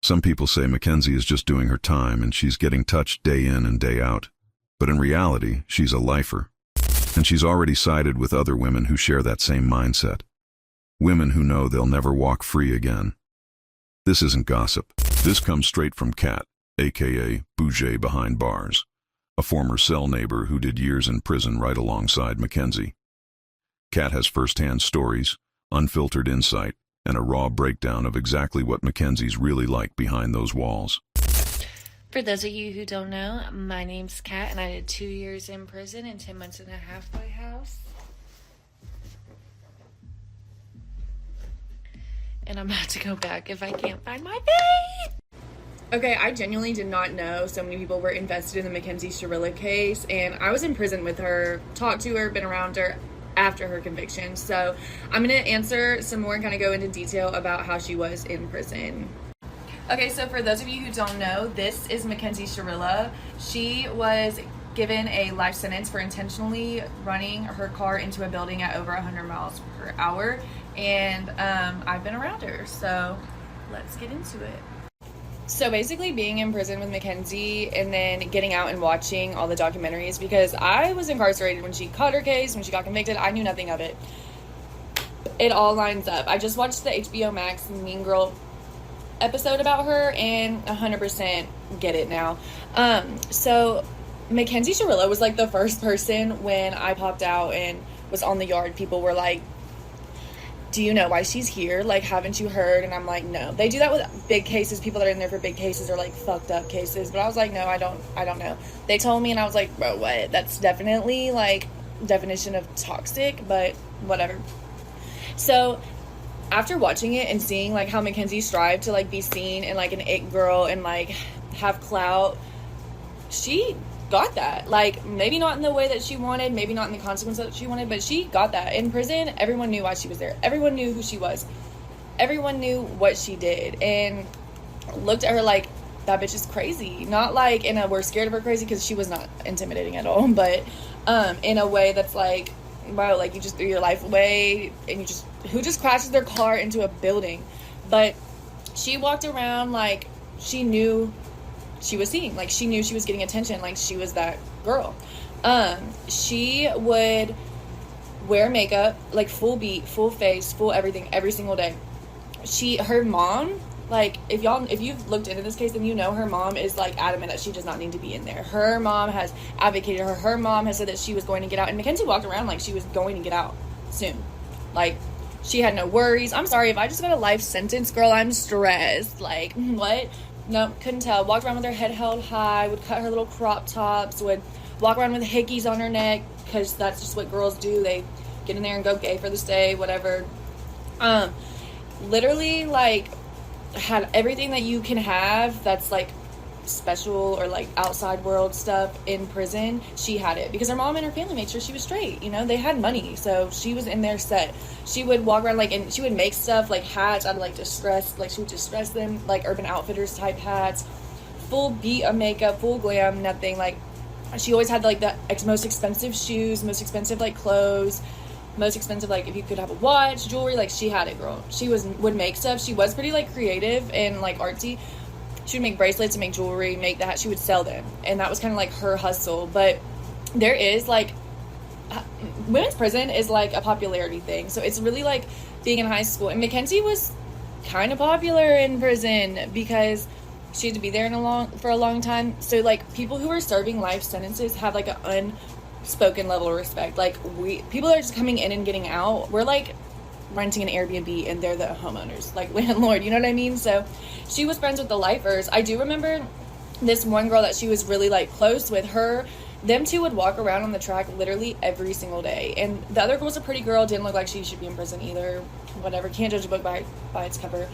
Some people say Mackenzie is just doing her time and she's getting touched day in and day out. But in reality, she's a lifer. And she's already sided with other women who share that same mindset. Women who know they'll never walk free again. This isn't gossip. This comes straight from Kat, aka Bouger behind bars, a former cell neighbor who did years in prison right alongside Mackenzie. Kat has first-hand stories, unfiltered insight, and a raw breakdown of exactly what Mackenzie's really like behind those walls. For those of you who don't know, my name's Kat, and I did 2 years in prison and 10 months and a half by house. And I'm about to go back if I can't find my babe. Okay, I genuinely did not know so many people were invested in the Mackenzie Shirilla case, and I was in prison with her, talked to her, been around her after her conviction. So I'm going to answer some more and kind of go into detail about how she was in prison. Okay, so for those of you who don't know, this is Mackenzie Shirilla. She was given a life sentence for intentionally running her car into a building at over 100 miles per hour, and I've been around her, so let's get into it. So basically being in prison with Mackenzie and then getting out and watching all the documentaries, because I was incarcerated when she caught her case, when she got convicted. I knew nothing of it. It all lines up. I just watched the HBO Max Mean Girl episode about her and 100% get it now. So Mackenzie Shirilla was like the first person when I popped out and was on the yard. People were like, do you know why she's here? Like, haven't you heard? And I'm like, no. They do that with big cases. People that are in there for big cases are like fucked up cases. But I was like, no, I don't know. They told me and I was like, bro, what? That's definitely like definition of toxic, but whatever. So after watching it and seeing like how Mackenzie strived to like be seen and like an it girl and like have clout, she got that. Like, maybe not in the way that she wanted, maybe not in the consequence that she wanted, but she got that. In prison, everyone knew why she was there. Everyone knew who she was. Everyone knew what she did and looked at her like, that bitch is crazy. Not like in a we're scared of her crazy, because she was not intimidating at all, but in a way that's like, wow, like you just threw your life away and you just, who just crashes their car into a building? But she walked around like she knew she was seen, like she knew she was getting attention, like she was that girl. She would wear makeup, like full beat, full face, full everything, every single day. Her mom, like if you've looked into this case, then you know her mom is like adamant that she does not need to be in there. Her mom has advocated her mom has said that she was going to get out, and Mackenzie walked around like she was going to get out soon. Like, she had no worries. I'm sorry, if I just got a life sentence, girl, I'm stressed. Like, what? No, couldn't tell. Walked around with her head held high, would cut her little crop tops, would walk around with hickeys on her neck, because that's just what girls do. They get in there and go gay for this day, whatever. Literally, like, had everything that you can have that's, like, special or, like, outside world stuff in prison. She had it, because her mom and her family made sure she was straight, you know? They had money, so she was in their set. She would walk around, like, and she would make stuff, like, hats out of, like, distress, like, she would distress them, like, Urban Outfitters type hats, full beat of makeup, full glam, nothing, like, she always had, like, the most expensive shoes, most expensive, like, clothes, most expensive, like, if you could have a watch, jewelry, like, she had it, girl. She would make stuff. She was pretty, like, creative and, like, artsy. She would make bracelets and make jewelry, make that. She would sell them, and that was kind of like her hustle. But there is like, women's prison is like a popularity thing, so it's really like being in high school. And Mackenzie was kind of popular in prison because she had to be there for a long time. So like people who are serving life sentences have like an unspoken level of respect. Like people that are just coming in and getting out, we're like renting an Airbnb and they're the homeowners, like landlord, you know what I mean? So she was friends with the lifers. I do remember this one girl that she was really like close with. Them two would walk around on the track literally every single day, and the other girl was a pretty girl, didn't look like she should be in prison either, whatever, can't judge a book by its cover.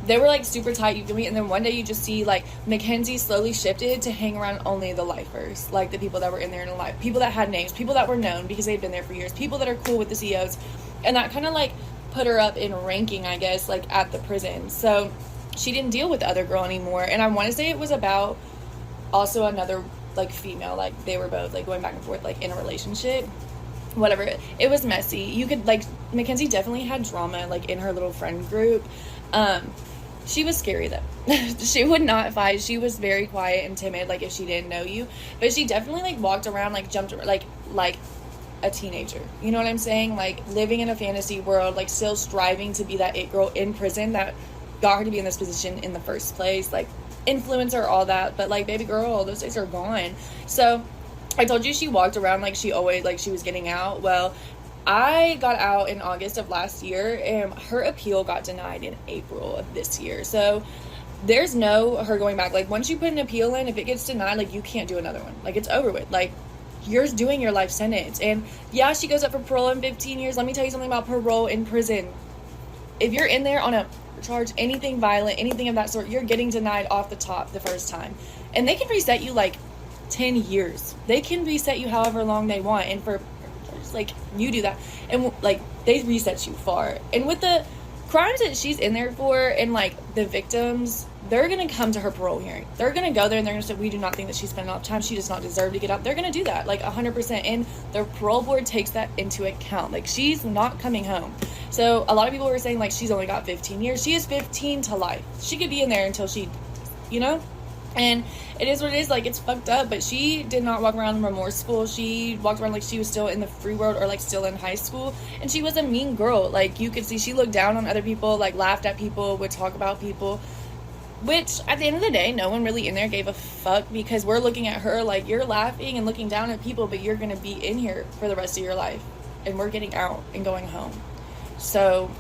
They were like super tight, you can meet, and then one day you just see like Mackenzie slowly shifted to hang around only the lifers, like the people that were in there in life, people that had names, people that were known because they'd been there for years, people that are cool with the CEOs. And that kind of like put her up in ranking, I guess, like at the prison. So she didn't deal with the other girl anymore. And I want to say it was about also another like female, like they were both like going back and forth like in a relationship, whatever. It was messy. You could like, Mackenzie definitely had drama like in her little friend group. She was scary though. She would not fight. She was very quiet and timid, like if she didn't know you. But she definitely like walked around, like jumped around, like a teenager. You know what I'm saying? Like living in a fantasy world, like still striving to be that it girl in prison that got her to be in this position in the first place. Like influencer, all that. But like baby girl, those days are gone. So I told you she walked around like she always like she was getting out. Well, I got out in August of last year, and her appeal got denied in April of this year. So there's no her going back. Like once you put an appeal in, if it gets denied, like you can't do another one. Like it's over with. Like you're doing your life sentence. And yeah, she goes up for parole in 15 years. Let me tell you something about parole in prison. If you're in there on a charge, anything violent, anything of that sort, you're getting denied off the top the first time. And they can reset you like 10 years. They can reset you however long they want. And for like you do that, and like they reset you far. And with the crimes that she's in there for, and like the victims, they're gonna come to her parole hearing. They're gonna go there and they're gonna say, we do not think that she spent enough time, she does not deserve to get out. They're gonna do that like 100%, and the parole board takes that into account. Like she's not coming home. So a lot of people were saying like she's only got 15 years. She is 15 to life. She could be in there until she, you know. And it is what it is. Like it's fucked up, but she did not walk around remorseful. She walked around like she was still in the free world, or like still in high school. And she was a mean girl. Like you could see she looked down on other people, like laughed at people, would talk about people, which at the end of the day, no one really in there gave a fuck, because we're looking at her like you're laughing and looking down at people, but you're gonna be in here for the rest of your life, and we're getting out and going home. So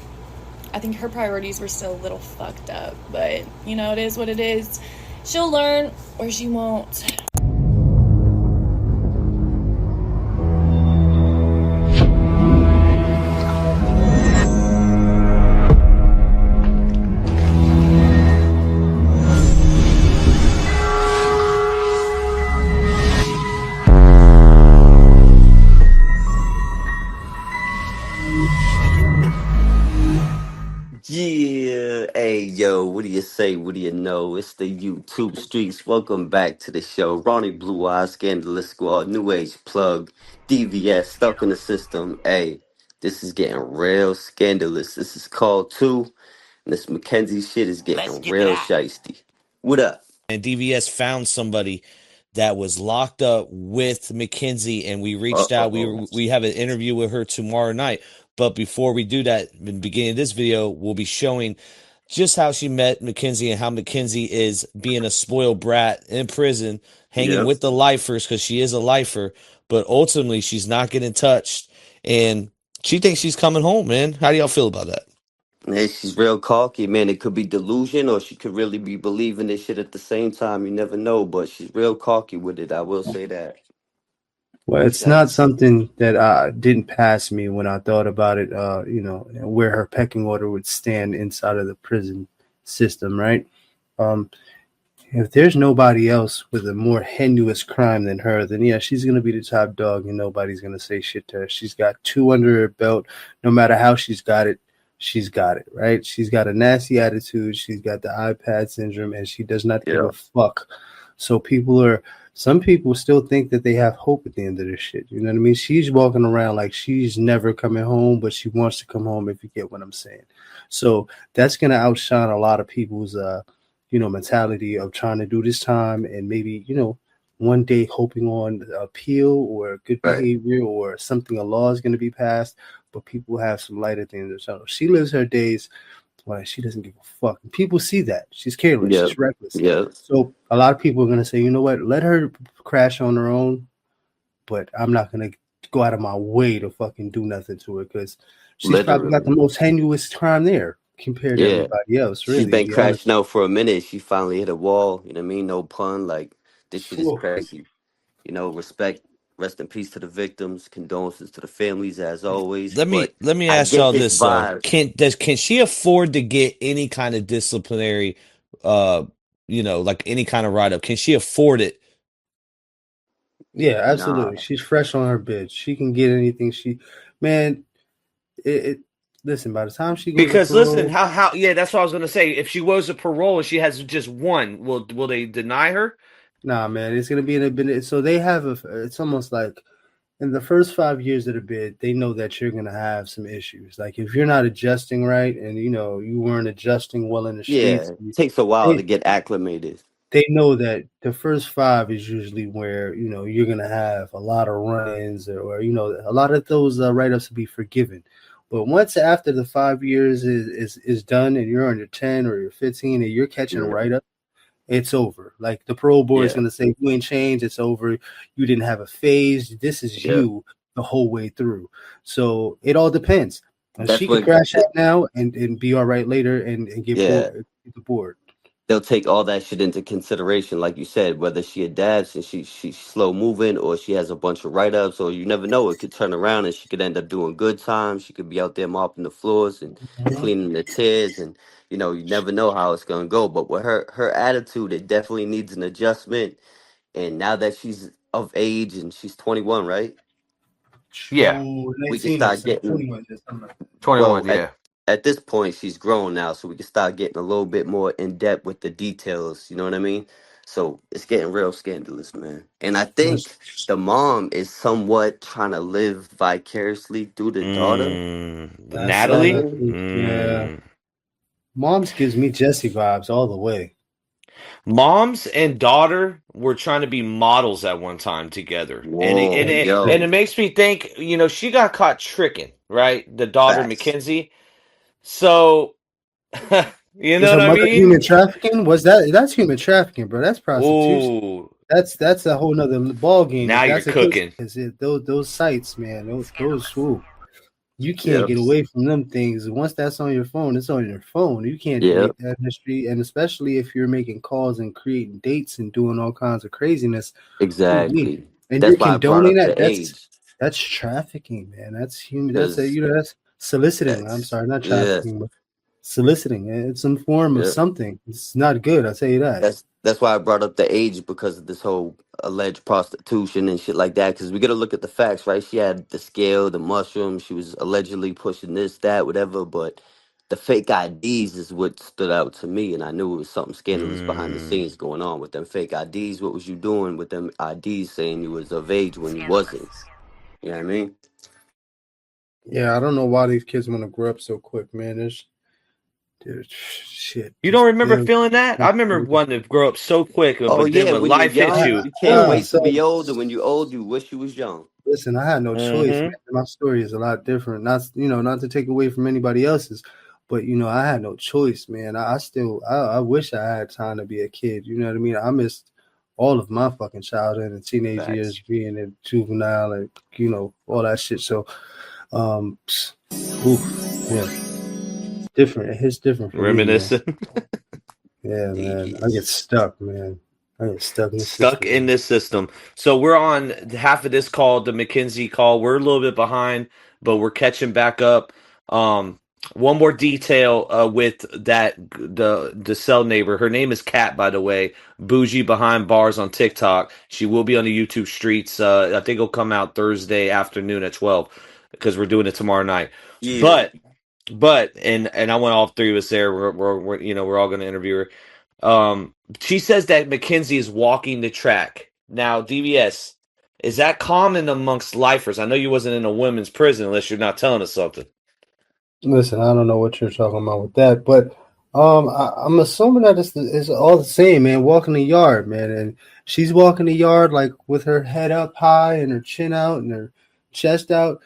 I think her priorities were still a little fucked up, but you know, it is what it is. She'll learn, or she won't. Yeah, hey yo, what do you say? What do you know? It's the YouTube streets. Welcome back to the show. Ronnie Blue Eyes, Scandalous Squad, New Age Plug, DVS, Stuck in the System. Hey, this is getting real scandalous. This is called 2, and this Mackenzie shit is getting real shiesty. What up? And DVS found somebody that was locked up with Mackenzie, and we reached out. Uh-oh. We have an interview with her tomorrow night. But before we do that, in the beginning of this video, we'll be showing just how she met Mackenzie and how Mackenzie is being a spoiled brat in prison, hanging Yep. with the lifers because she is a lifer. But ultimately, she's not getting touched, and she thinks she's coming home, man. How do y'all feel about that? Hey, she's real cocky, man. It could be delusion, or she could really be believing this shit at the same time. You never know, but she's real cocky with it. I will say that. Well, it's not something that didn't pass me when I thought about it, where her pecking order would stand inside of the prison system, right? If there's nobody else with a more heinous crime than her, then yeah, she's going to be the top dog and nobody's going to say shit to her. She's got 2 under her belt. No matter how she's got it, right? She's got a nasty attitude. She's got the iPad syndrome, and she does not give a fuck. So some people still think that they have hope at the end of this shit. You know what I mean? She's walking around like she's never coming home, but she wants to come home, if you get what I'm saying. So that's going to outshine a lot of people's, mentality of trying to do this time and maybe, one day hoping on appeal or good behavior or something, a law is going to be passed, but people have some light at the end of the tunnel. She lives her days like she doesn't give a fuck. And people see that. She's careless. She's reckless. So a lot of people are going to say, you know what, let her crash on her own, but I'm not going to go out of my way to fucking do nothing to her because she's probably got the most heinous crime there compared to everybody else. Really, she's been crashing out for a minute. She finally hit a wall. You know what I mean? No pun. Like, this shit is crazy. You know, rest in peace to the victims. Condolences to the families, as always. Let me ask y'all this though. Can she afford to get any kind of disciplinary, like any kind of write up? Can she afford it? Yeah, absolutely. Nah. She's fresh on her bed. She can get anything. Listen, by the time she goes because parole, listen, how that's what I was gonna say. If she goes to parole and she has just one, will they deny her? Nah, man, it's gonna be in a. So they have it's almost like in the first 5 years of the bid, they know that you're gonna have some issues. Like if you're not adjusting right, and you weren't adjusting well in the Yeah, streets, takes a while to they get acclimated. they know that the first five is usually where you're gonna have a lot of run-ins, or a lot of those write-ups to be forgiven. But once after the 5 years is done, and you're on your 10 or your 15, and you're catching Yeah, write-up, it's over. Like the parole board is yeah, gonna say, "You ain't changed. It's over. You didn't have a phase. This is yeah. you the whole way through." So it all depends. That's She could what. crash out now and be all right later, and get Yeah, get the board. they'll take all that shit into consideration, like you said, whether she adapts and she's slow moving, or she has a bunch of write ups, or you never know, it could turn around and she could end up doing good time. She could be out there mopping the floors and cleaning the chairs, and you never know how it's gonna go. But with her attitude, it definitely needs an adjustment. And now that she's of age and she's 21, right? Yeah, True, We can 19 or start something, getting 21 or something. 21. well Yeah. at this point she's grown now, so we can start getting a little bit more in depth with the details, you know what I mean? So it's getting real scandalous, man. And I think That's the mom is somewhat trying to live vicariously through the daughter. that's You know what I Natalie. I mean? think, yeah. Mom's gives me Jesse vibes all the way. Moms and daughter were trying to be models at one time together, and it, and Whoa, it and it yo, makes me think. She got caught tricking, right? The daughter facts. Mackenzie. So, you Is know her what I mother mean? human trafficking? That's human trafficking, bro. That's prostitution. Ooh, That's a whole nother ball game. now If you're that's the case, cooking. because those sites, man, those ooh, you can't Yep, get away from them things. Once that's on your phone, it's on your phone. You can't yep, delete that history, and especially if you're making calls and creating dates and doing all kinds of craziness. Ooh, we exactly. and you're That's why I brought condoning up that. the age, That's trafficking, man. That's human. because That's soliciting. I'm that's sorry, not yeah, trafficking, but soliciting. It's some form of yeah. something. It's not good. I'll tell you that. That's why I brought up the age, because of this whole alleged prostitution and shit like that. Because we got to look at the facts, right? She had the scale, the mushroom. She was allegedly pushing this, that, whatever. But the fake IDs is what stood out to me, and I knew it was something scandalous behind the Mm. scenes going on with them fake IDs. What was you doing with them IDs saying you was of age when you wasn't? You know what I mean? Yeah, I don't know why these kids want to grow up so quick, man. Shit. You don't Just remember damn. feeling that? I remember wanting to grow up so quick, Oh but then yeah, when when you're life hits young, you, you can't wait to So be old, and when you're old, you wish you was young. listen, I had no choice, man. mm-hmm. My story is a lot different. Not to take away from anybody else's, but I had no choice, man. I wish I had time to be a kid. You know what I mean? I missed all of my fucking childhood and teenage years Facts. being a juvenile, and all that shit. So, um, oof, yeah, different. It hits different for me, man. Reminiscent. Yeah, man. I get 80s. stuck, man. I get stuck in the Stuck system, in man. this system. So we're on half of this call, the McKinsey call. We're a little bit behind, but we're catching back up. Um, one more detail with the cell neighbor. Her name is Kat, by the way. Bougie behind bars on TikTok. She will be on the YouTube streets. I think it'll come out Thursday afternoon at 12 because we're doing it tomorrow night. Yeah. But I want all three of us there. We're all going to interview her. She says that Mackenzie is walking the track. Now, DVS, is that common amongst lifers? I know you wasn't in a women's prison unless you're not telling us something. Listen, I don't know what you're talking about with that, but I'm assuming that it's all the same, man. Walking the yard, man, and she's walking the yard like with her head up high and her chin out and her chest out.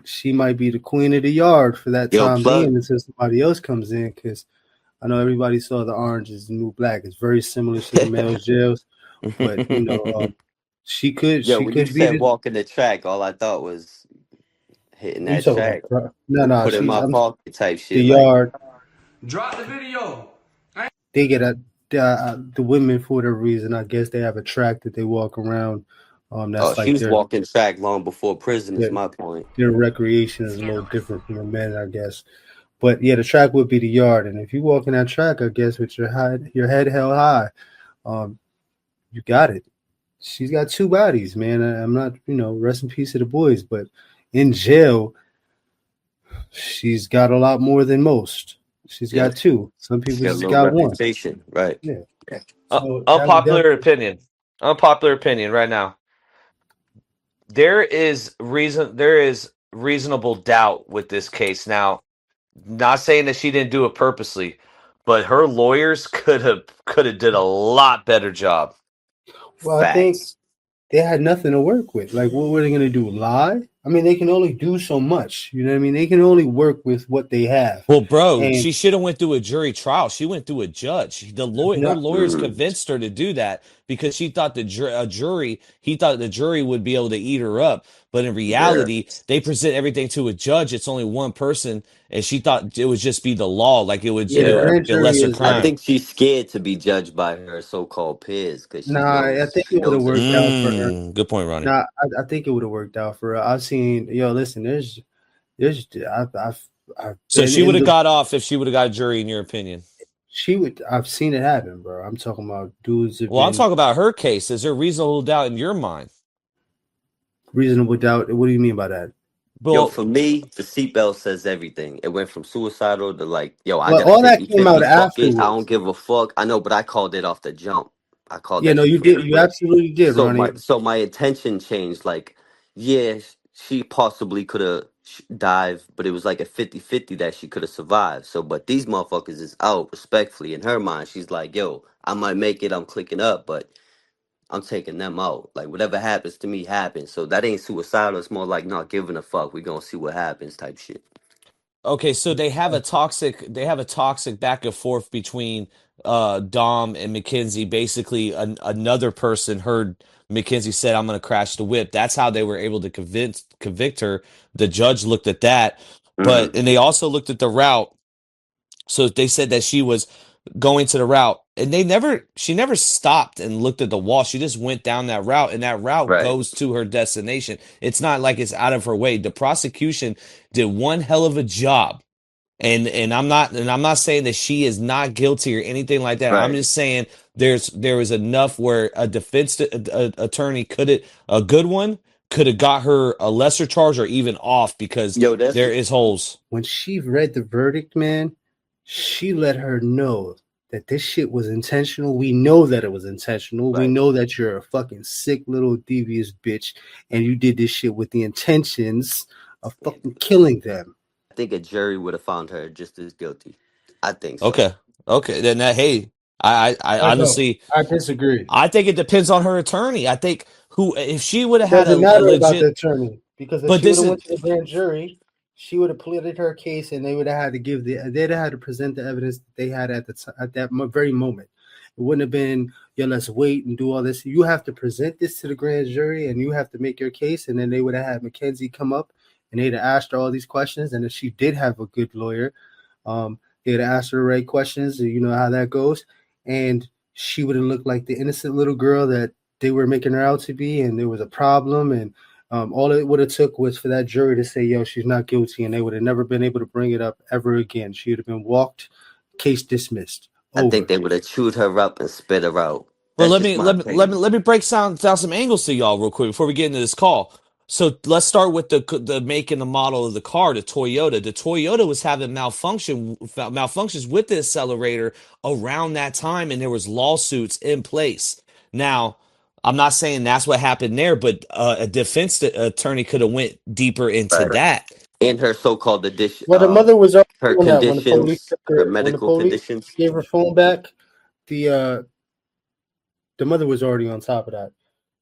She might be the queen of the yard for that Yo, time being plug. until somebody else comes in. Because I know everybody saw the Orange is the New Black. It's very similar to the male's jails, but she could Yo, she when you could be said the. walking the track, all I thought was hitting You that talking track, about? No, put in she's my I'm pocket type the shit. Like, yard. Drop the video. They get the women for whatever reason. I guess they have a track that they walk around. oh, That's she like was walking track long before prison, is their my point. their recreation is a little different from the men, I guess. But yeah, the track would be the yard, and if you walk in that track, I guess with your head held high, um, you got it. She's got two bodies, man. I'm not, rest in peace to the boys, but in jail, she's got a lot more than most. She's Yeah, got two. Some she people got a just little got one. reputation, right? Yeah. Yeah. So that would Unpopular opinion. Unpopular opinion right now. there is reasonable doubt with this case. Now, not saying that she didn't do it purposely, but her lawyers could have did a lot better job. Well, I think Facts. they had nothing to work with. Like, what were they going to do? Lie? I mean, they can only do so much. You know what I mean? They can only work with what they have. Well, bro, And she should have went through a jury trial. She went through a judge. Her no, lawyers convinced her to do that because she thought he thought the jury would be able to eat her up. But in Yeah. reality, they present everything to a judge. It's only one person, and she thought it would just be the law, like yeah, the Yeah. grand be a jury lesser is I like, crime. think she's scared to be judged by her so-called peers because nah, I think it would have the worked out for her. Good point, Ronnie. Nah, I think it would have worked out for her. I've seen, listen, I've So been she would in have the, got off if she would have got a jury, in your opinion. I've seen it happen, bro. I'm talking about dudes have Well, I'm been talking about her case. Is there reasonable doubt in your mind? reasonable doubt. What do you mean by that? Yo, Well, for me, the seatbelt says everything. It went from suicidal to like, yo, I Well, got a all that came out 50-50. Fuck it. I don't afterwards. give a fuck. I know, but I called it off the jump. I called Yeah, that no, shit you from the did. You rip. absolutely did, Ronnie. So my intention changed. Like, yeah, she possibly could have dived, but it was like a 50-50 that she could have survived. So, but these motherfuckers is out, respectfully. In her mind, she's like, yo, I might make it. I'm clicking up, but I'm taking them out. Like, whatever happens to me happens. So that ain't suicidal. It's more like not giving a fuck. We gonna see what happens type shit. okay, so they have a toxic back and forth between Dom and Mackenzie. Basically, another person heard Mackenzie said, "I'm going to crash the whip." That's how they were able to convict her. The judge looked at that, Hmm. and they also looked at the route. So they said that she was going to the route, and she never stopped and looked at the wall. She just went down that route, and that route Right. goes to her destination. It's not like it's out of her way. The prosecution did one hell of a job, and I'm not saying that she is not guilty or anything like that. I'm Right. just saying there was enough where a defense attorney a good one could have got her a lesser charge or even off because Yo, that's there is holes. When she read the verdict, man, she let her know that this shit was intentional. We know that it was intentional. We right. know that you're a fucking sick little devious bitch, and you did this shit with the intentions of fucking killing them. I think a jury would have found her just as guilty. I think so. Okay. Okay. Then hey, I I don't. honestly I disagree. I think it depends on her attorney. I think who if she would have It had doesn't a matter about the legit attorney because if but she would this have is went to the grand jury, she would have pleaded her case, and they would have had to they'd have had to present the evidence that they had at that very moment. It wouldn't have been, yeah, let's wait and do all this. You have to present this to the grand jury, and you have to make your case, and then they would have had Mackenzie come up, and they'd have asked her all these questions, and if she did have a good lawyer, they'd have asked her the right questions, and you know how that goes, and she would have looked like the innocent little girl that they were making her out to be, and there was a problem, and all it would have took was for that jury to say, yo, she's not guilty, and they would have never been able to bring it up ever again. She would have been walked, case dismissed, I think over. they would have chewed her up and spit her out. well That's just my opinion. let me break down some angles to y'all real quick before we get into this call. So let's start with the make and the model of the car, the Toyota. The Toyota was having malfunctions with the accelerator around that time, and there was lawsuits in place. Now, I'm not saying that's what happened there, but a defense attorney could have went deeper into Right. that. And her so-called addition, Well, the mother was already her doing that when the police conditions, took her her, when the medical police conditions. gave her phone back. The the mother was already on top of that.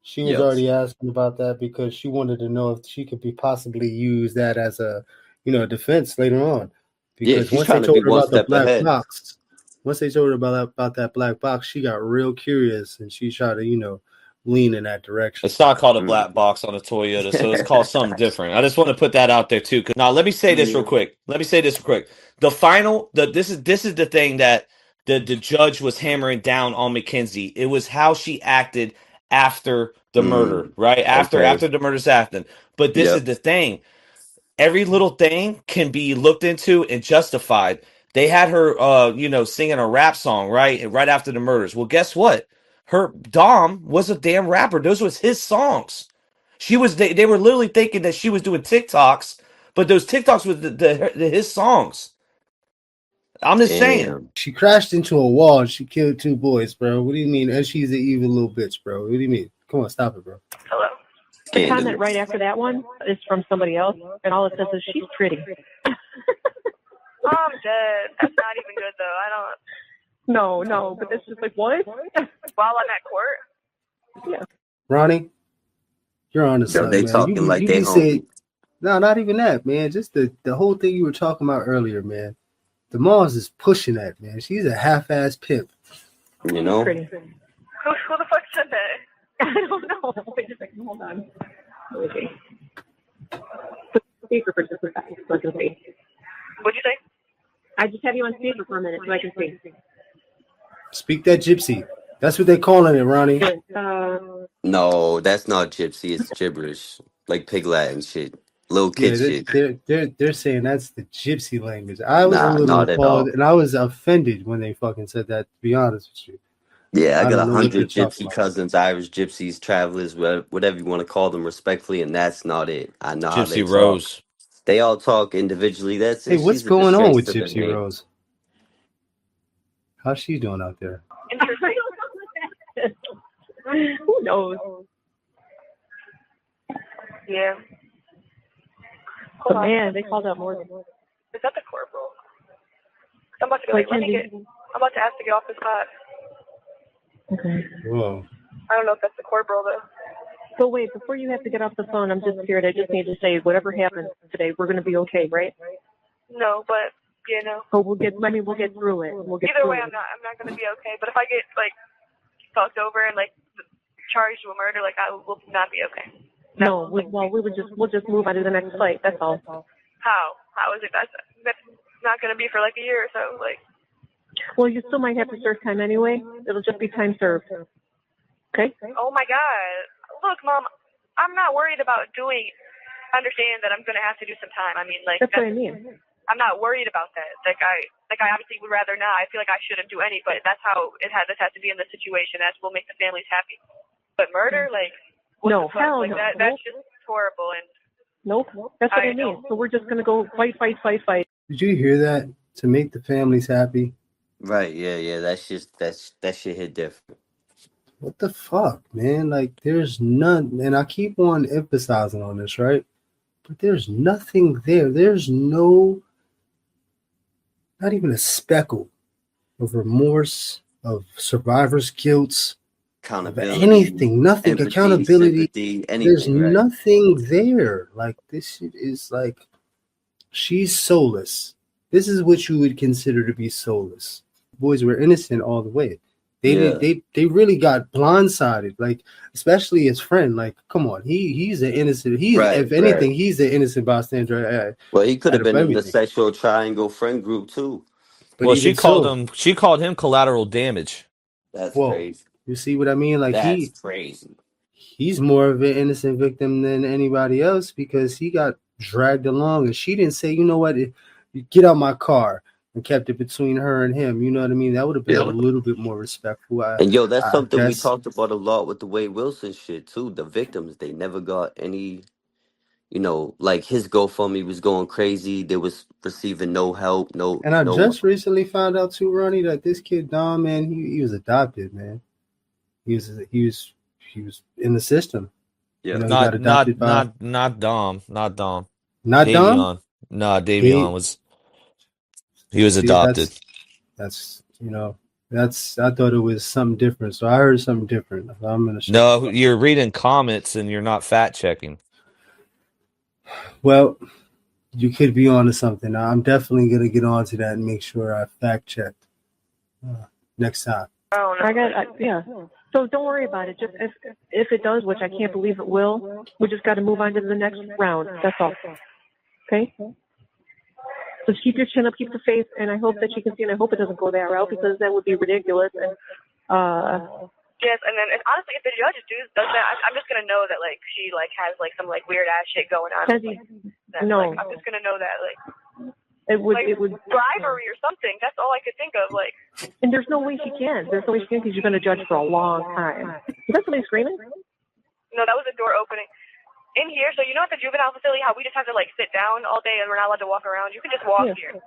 She was Yep. already asking about that because she wanted to know if she could be possibly use that as a, defense later on. Yeah, Because she's once they trying to be told her one about the step black ahead. box, once they told her about that black box, she got real curious and she tried to, lean in that direction. It's not called a Mm. black box on a Toyota, so it's called something different. I just want to put that out there too. Now, let me say this real quick. This is the thing that the judge was hammering down on Mackenzie. It was how she acted after the murder, Mm. right? Okay. After the murder's happened. But this is Yep. the thing. Every little thing can be looked into and justified. They had her singing a rap song, right after the murders. Well, guess what? Her Dom was a damn rapper. Those was his songs. They were literally thinking that she was doing TikToks, but those TikToks was his songs. I'm just saying. Damn. She crashed into a wall and she killed two boys, bro. What do you mean? And she's an evil little bitch, bro. What do you mean? Come on, stop it, bro. Hello. The comment Scandalous. right after that one is from somebody else, and all it says is, she's pretty. Oh, I'm dead. That's not even good, though. I don't... No, but it's just like, what? While I'm at court? Yeah. Ronnie, you're on to Yo, something, they man. talking like they saying, hungry. no, not even that, man. Just the whole thing you were talking about earlier, man. The Mars is pushing that, man. She's a half-ass pimp. You know? Pretty. Who the fuck said that? I don't know. Wait a second. Hold on. Okay. Speaker for just a second so I can see. What'd you say? I just have you on speaker for a minute so I can see. Speak that gypsy. That's what they're calling it, Ronnie. No, that's not gypsy. It's gibberish. Like pig Latin shit. Little kid shit. They're saying that's the gypsy language. I was a Nah, little not at appalled, all. and I was offended when they fucking said that, to be honest with you. Yeah, I got don't know what 100 they're talking gypsy about. cousins, Irish gypsies, travelers, whatever you want to call them respectfully, and that's not it. I know how they Gypsy talk. Rose. They all talk individually. That's Hey, it. what's She's a going on disgrace with to the Gypsy name. Rose? How's she doing out there? Interesting. Who knows? Yeah. But man, they called out Morgan. Is that the corporal? I'm about to go. I'm about to ask to get off the spot. Okay. Whoa. I don't know if that's the corporal though. So wait, before you have to get off the phone, I'm just scared. I just need to say, whatever happens today, we're going to be okay, right? No, but you know. But we'll get through it. Either way, I'm not going to be okay. But if I get like fucked over and like charged with murder, like I will not be okay. No, we'll just move on to the next fight. That's all. How is it? That's not going to be for like a year or so. Like. Well, you still might have to serve time anyway. It'll just be time served. Okay? Oh my God. Look, Mom, I'm not worried about understand that I'm going to have to do some time. I mean, like. That's what I mean. I'm not worried about that. Like I obviously would rather not. I feel like I shouldn't do any, but that's how this has to be in this situation. That will make the families happy. But murder, like. No, hell like no. That's just horrible. And. Nope. That's what I mean. So we're just going to go fight. Did you hear that? To make the families happy? Right, yeah. That shit hit different. What the fuck, man? Like, there's none, and I keep on emphasizing on this, right? But there's nothing there. There's not even a speckle of remorse, of survivor's guilt, of anything, nothing, empathy, accountability. sympathy, anything, there's right? nothing there. Like, this shit is like, she's soulless. This is what you would consider to be soulless. Boys were innocent all the way. They really got blindsided, like, especially his friend. Like, come on, he's an innocent. He's an innocent bystander. Well, he could have been in the sexual triangle friend group too. But well, she called him collateral damage. That's crazy. You see what I mean? Like, that's crazy. He's more of an innocent victim than anybody else because he got dragged along, and she didn't say, you know what, get out my car. And kept it between her and him. You know what I mean? That would have been a little bit more respectful. That's something we talked about a lot with the Wade Wilson shit too. The victims, they never got any, like his GoFundMe was going crazy. They was receiving no help, And I just recently found out too, Ronnie, that this kid Dom, man, he was adopted, man. He was in the system. Yeah, not Dom. Not Dom. Not Davion. Dom? No, Davion was. He was adopted. That's I thought it was something different. So I heard something different. I'm gonna. No, you're reading comments and you're not fact checking. Well, you could be onto something. I'm definitely gonna get onto that and make sure I fact checked next time. Yeah. So don't worry about it. Just if it does, which I can't believe it will, we just got to move on to the next round. That's all. Okay. So keep your chin up, keep the faith, and I hope that you can see, and I hope it doesn't go that route because that would be ridiculous. And yes, and then honestly, if the judge does that, I'm just gonna know that like she like has like some like weird ass shit going on. No, I'm just gonna know that like it would bribery or something. That's all I could think of. Like, and there's no way she can. There's no way she can because you're gonna judge for a long time. Is that somebody screaming? No, that was a door opening. In here, so you know at the juvenile facility how we just have to like sit down all day and we're not allowed to walk around? You can just walk here.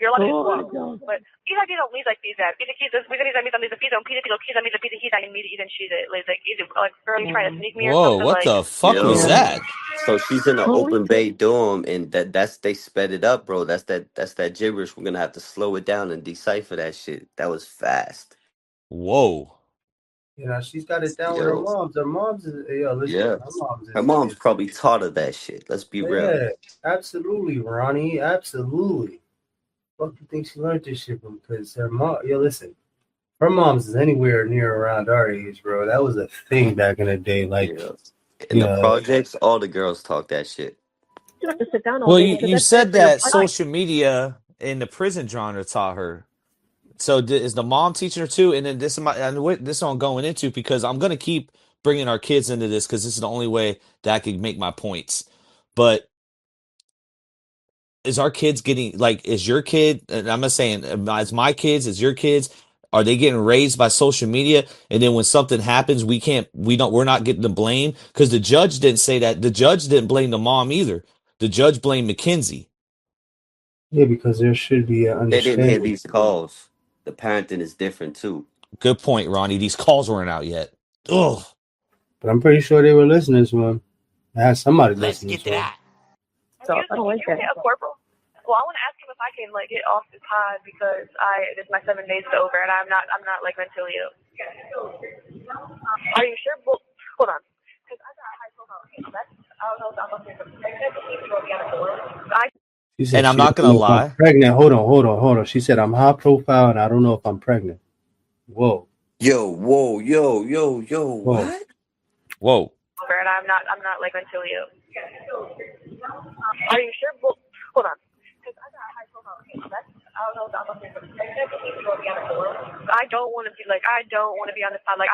You're allowed to walk. But quizá que não like these that. Quizá mis amigos pisam, quizá mis amigos pisam and me eat and shit it. Like either like girl, you trying to sneak me or Whoa, something what like. the fuck was Yo. that? So she's in an Holy open bay dorm, and that's they sped it up, bro. That's that gibberish. We're gonna have to slow it down and decipher that shit. That was fast. Whoa. You know, she's got it down with her Yo, moms. Her moms is, listen, yeah. her moms Her is, mom's probably taught her that shit. Let's be real. yeah, absolutely, Ronnie, absolutely. Fuck you think she learned this shit from? Because her mom, listen, her mom's is anywhere near around our age, bro. That was a thing back in the day. Like, Yeah. In you the know, projects, all the girls talk that shit. You have to sit down all Well, day you, because you that's bad said for your that body. social media in the prison genre taught her. So is the mom teaching her too? And then this is this is what I'm going into because I'm gonna keep bringing our kids into this because this is the only way that I can make my points. But is our kids getting like is your kid? And I'm not saying as my kids, as your kids. Are they getting raised by social media? And then when something happens, we're not getting the blame because the judge didn't say that. The judge didn't blame the mom either. The judge blamed Mackenzie. yeah, because there should be an They didn't hear understanding. these calls. The parenting is different too. Good point, Ronnie. These calls weren't out yet. Ugh. But I'm pretty sure they were listening to him. I had somebody listening to him. So I don't like that. A corporal. Well, I want to ask him if I can like get off the pod because my 7 days is over and I'm not like mentally ill. Are you sure? Well, hold on. Because I got a high profile case. I don't know if I'm looking for She said And I'm she not doesn't gonna know if I'm lie. pregnant. Hold on. She said I'm high profile and I don't know if I'm pregnant. Whoa. Yo, whoa, yo, Whoa. what? Whoa. and I'm not like mentally ill. Are you sure? Well, hold on. Because I got a high profile case. I don't know if I'm looking for I don't want to be on the spot. Like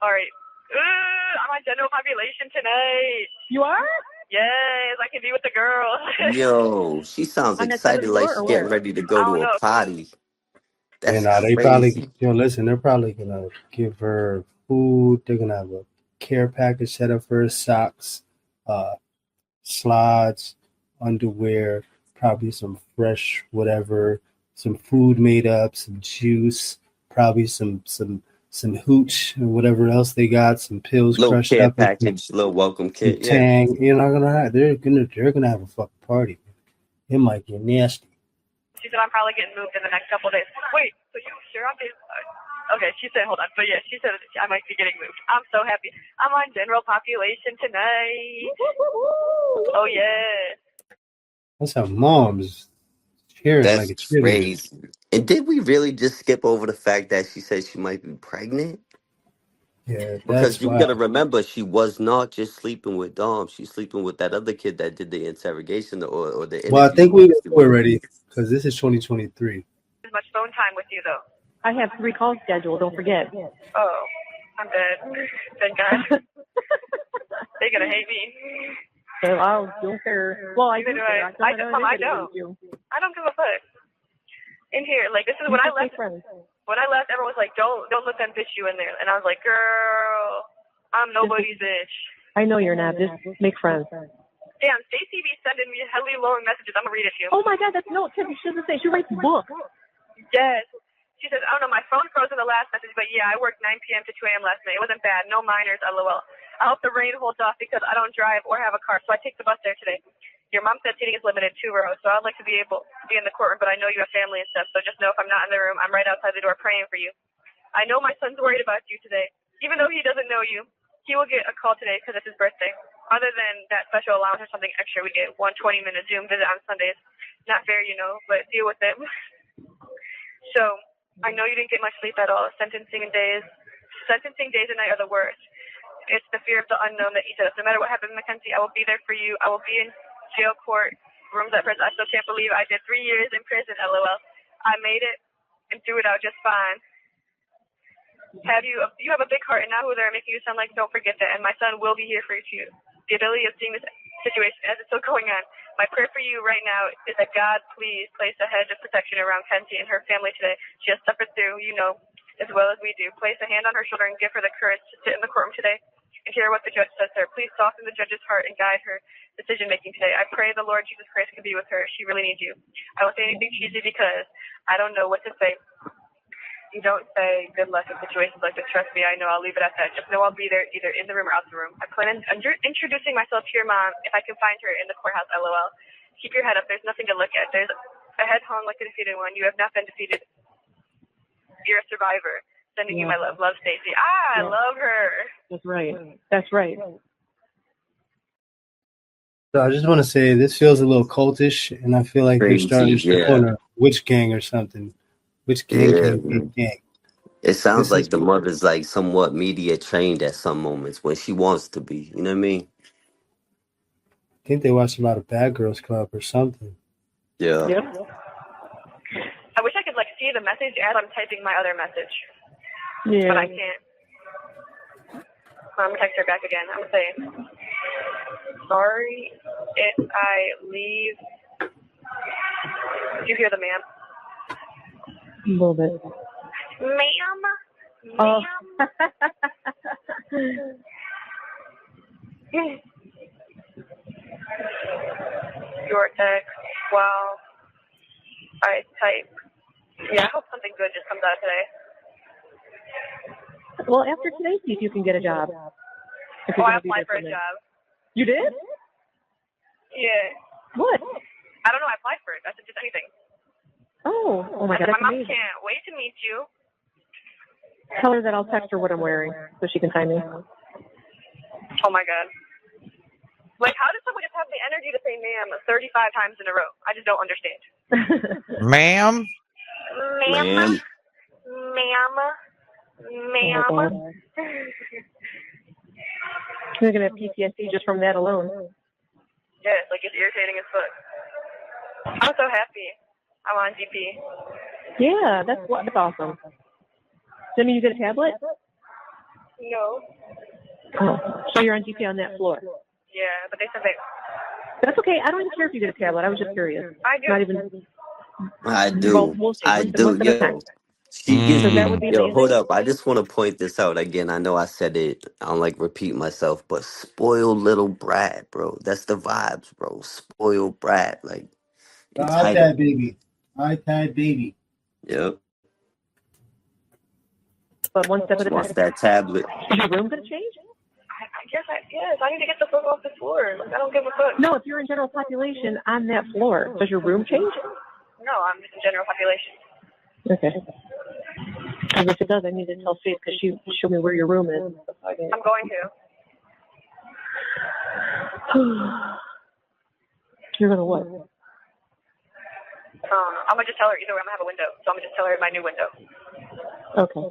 all right. I'm on general population tonight. You are? Yes, I can be with the girls. Yo, she sounds On that seventh excited like floor she's or getting where? ready to I go don't to a know. party. And That's they probably, crazy. listen, they're probably gonna give her food. They're gonna have a care package set up for her, socks, slides, underwear, probably some fresh whatever, some food made up, some juice, probably some hooch and whatever else they got, some pills Little crushed care up, and package, little welcome some kit. Yeah. tang. You're not gonna have. They're gonna have a fucking party. It might get nasty. She said I'm probably getting moved in the next couple of days. Wait, so you sure I'm getting... Okay, she said, hold on. But yeah, she said I might be getting moved. I'm so happy. I'm on general population tonight. Oh, yeah. That's how moms cheering like That's a cheerleader. crazy. And did we really just skip over the fact that she said she might be pregnant? Yeah, Because that's you gotta why. remember, she was not just sleeping with Dom. She's sleeping with that other kid that did the interrogation or the Well, I interview think while we she were was. ready because this is 2023. As much phone time with you, though. I have 3 calls scheduled. Don't forget. Oh, I'm dead. Thank God. They're going to hate me. So I don't care. Well, I do care. I don't. You. I don't give a fuck. In here, like, this is when I left. Friends. When I left, everyone was like, don't let them bitch you in there. And I was like, girl, I'm nobody's bitch. I know you're not. Just make friends. Damn, Stacey be sending me heavily long messages. I'm going to read it to you. Oh my God, that's no. She doesn't say. She writes books. Yes. She says, I don't know, my phone froze in the last message, but yeah, I worked 9 p.m. to 2 a.m. last night. It wasn't bad. No minors, LOL. I hope the rain holds off because I don't drive or have a car, so I take the bus there today. Your mom said seating is limited 2 rows, so I'd like to be able to be in the courtroom, but I know you have family and stuff, so just know if I'm not in the room, I'm right outside the door praying for you. I know my son's worried about you today. Even though he doesn't know you, he will get a call today because it's his birthday. Other than that special allowance or something extra, we get 1 20-minute Zoom visit on Sundays. Not fair, you know, but deal with it. So, I know you didn't get much sleep at all. Sentencing days and night are the worst. It's the fear of the unknown that eats us. No matter what happens, Mackenzie, I will be there for you. I will be in jail court, rooms at prison. I still can't believe I did 3 years in prison, LOL. I made it and threw it out just fine. You have a big heart, and now who they're making you sound like, don't forget that. And my son will be here for you too. The ability of seeing this situation as it's still going on. My prayer for you right now is that God please place a hedge of protection around Kenzie and her family today. She has suffered through, you know, as well as we do. Place a hand on her shoulder and give her the courage to sit in the courtroom today. and hear what the judge says to her. Please soften the judge's heart and guide her decision-making today. I pray the Lord Jesus Christ can be with her. She really needs you. I won't say anything cheesy because I don't know what to say. You don't say good luck in situations like this. Trust me, I know. I'll leave it at that. Just know I'll be there either in the room or out the room. I plan on introducing myself to your mom if I can find her in the courthouse, LOL. Keep your head up. There's nothing to look at. There's a head hung like a defeated one. You have not been defeated. You're a survivor. Sending you my love. Love, Stacy. I love her. That's right. That's right. So I just want to say this feels a little cultish, and I feel like they're starting to step on a witch gang or something. Which gang? It sounds like the mother's like somewhat media trained at some moments when she wants to be. You know what I mean? I think they watched a lot of Bad Girls Club or something. Yeah. Yep. I wish I could see the message as I'm typing my other message. Yeah. But I can't. I'm gonna text her back again. I'm gonna say, sorry if I leave. Do you hear the ma'am? A little bit. Ma'am? Oh. Your text while I type. Yeah, I hope something good just comes out today. Well, after today, see if you can get a job. I applied for a job. You did? Yeah. What? I don't know. I applied for it. I said just anything. Oh my God. My mom amazing. can't wait to meet you. Tell her that I'll text her what I'm wearing so she can find me. Oh my God. How does someone just have the energy to say ma'am 35 times in a row? I just don't understand. Ma'am? Ma'am. Ma'am. Ma'am. Oh, you're going to have PTSD just from that alone. Yes, it's irritating as fuck. I'm so happy. I'm on GP. Yeah, that's awesome. Does that mean you get a tablet? No. Oh, so you're on GP on that floor. Yeah, but they said they... That's okay. I don't even care if you get a tablet. I was just curious. I do. Not even... I do. Well, we'll see. I do. Yo, she gives So that me. would be Yo, amazing. hold up. I just want to point this out again. I know I said it. I don't repeat myself, but spoiled little brat, bro. That's the vibes, bro. Spoiled brat, the iPad baby. Yep. But one step at a time. Wants that tablet. Is your room going to change? Yes, I need to get the fuck off the floor. I don't give a fuck. No, if you're in general population on that floor, does your room change? No, I'm just in general population. Okay. And if it does, I need to tell Faith because she showed me where your room is. I'm going to. You're going to what? I'm going to just tell her either way I'm going to have a window. So I'm going to just tell her my new window. Okay.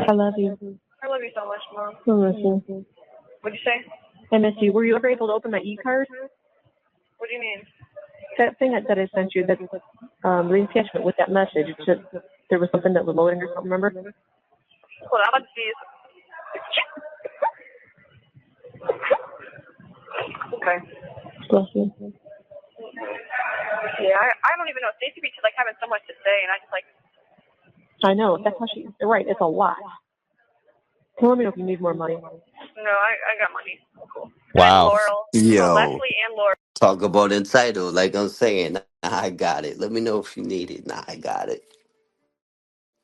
I love you. I love you so much, Mom. I miss you. What'd you say? I miss you. Were you ever able to open my e-card? What do you mean? That thing that I sent you, that the attachment with that message, it's just, there was something that was loading or something, remember? Hold on, I'm about to see. Okay. Bless you. Yeah, I don't even know. Stacey be having so much to say, and I just I know. That's how she. You're right. It's a lot. Let me know if you need more money. No, I got money. Cool. Wow. Laurel. Yo. Leslie and Laurel. Talk about entitled. Like I'm saying, nah, I got it. Let me know if you need it. Nah, I got it.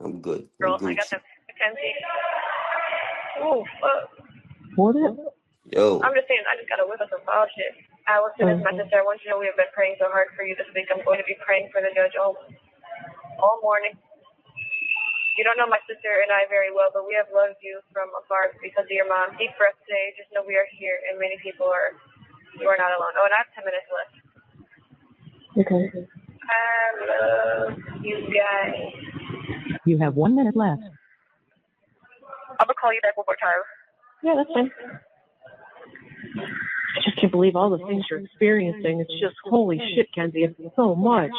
I'm good. I got them. Mackenzie. Oh, fuck. What is it? Yo. I'm just saying, I just got to whip up some foul shit. Allison is my sister. I want you to know we have been praying so hard for you this week. I'm going to be praying for the judge all morning. You don't know my sister and I very well, but we have loved you from afar because of your mom. Deep breath today. Just know we are here, and many people are. You are not alone. Oh, and I have 10 minutes left. Okay. I love you guys. You have 1 minute left. I'm gonna call you back one more time. Yeah, that's fine. I just can't believe all the things you're experiencing. It's just holy shit, Kenzie. It's so much.